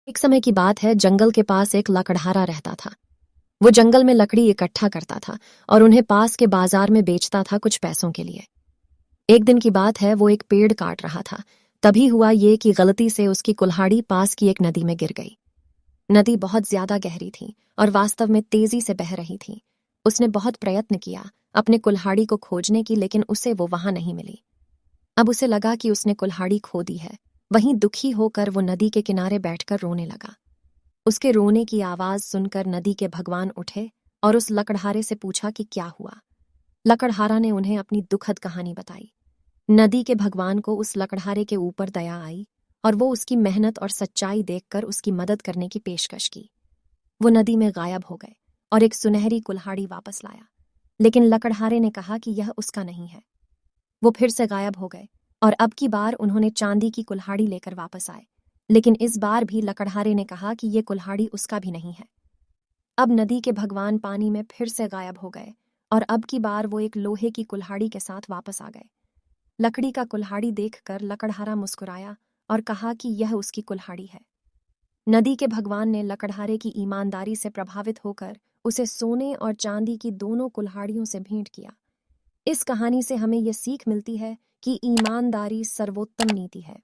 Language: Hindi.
एक समय की बात है, जंगल के पास एक लकड़हारा रहता था। वो जंगल में लकड़ी इकट्ठा करता था और उन्हें पास के बाजार में बेचता था कुछ पैसों के लिए। एक दिन की बात है, वो एक पेड़ काट रहा था। तभी हुआ ये कि गलती से उसकी कुल्हाड़ी पास की एक नदी में गिर गई। नदी बहुत ज्यादा गहरी थी और वास्तव में तेजी से बह रही थी। उसने बहुत प्रयत्न किया अपने कुल्हाड़ी को खोजने की, लेकिन उसे वो वहां नहीं मिली। अब उसे लगा कि उसने कुल्हाड़ी खो दी है। वहीं दुखी होकर वो नदी के किनारे बैठकर रोने लगा। उसके रोने की आवाज सुनकर नदी के भगवान उठे और उस लकड़हारे से पूछा कि क्या हुआ। लकड़हारा ने उन्हें अपनी दुखद कहानी बताई। नदी के भगवान को उस लकड़हारे के ऊपर दया आई और वो उसकी मेहनत और सच्चाई देखकर उसकी मदद करने की पेशकश की। वो नदी में गायब हो गए और एक सुनहरी कुल्हाड़ी वापस लाया, लेकिन लकड़हारे ने कहा कि यह उसका नहीं है। वो फिर से गायब हो गए और अब की बार उन्होंने चांदी की कुल्हाड़ी लेकर वापस आए, लेकिन इस बार भी लकड़हारे ने कहा कि ये कुल्हाड़ी उसका भी नहीं है। अब नदी के भगवान पानी में फिर से गायब हो गए और अब की बार वो एक लोहे की कुल्हाड़ी के साथ वापस आ गए। लकड़ी का कुल्हाड़ी देखकर लकड़हारा मुस्कुराया और कहा कि यह उसकी कुल्हाड़ी है। नदी के भगवान ने लकड़हारे की ईमानदारी से प्रभावित होकर उसे सोने और चांदी की दोनों कुल्हाड़ियों से भेंट किया। इस कहानी से हमें यह सीख मिलती है कि ईमानदारी सर्वोत्तम नीति है।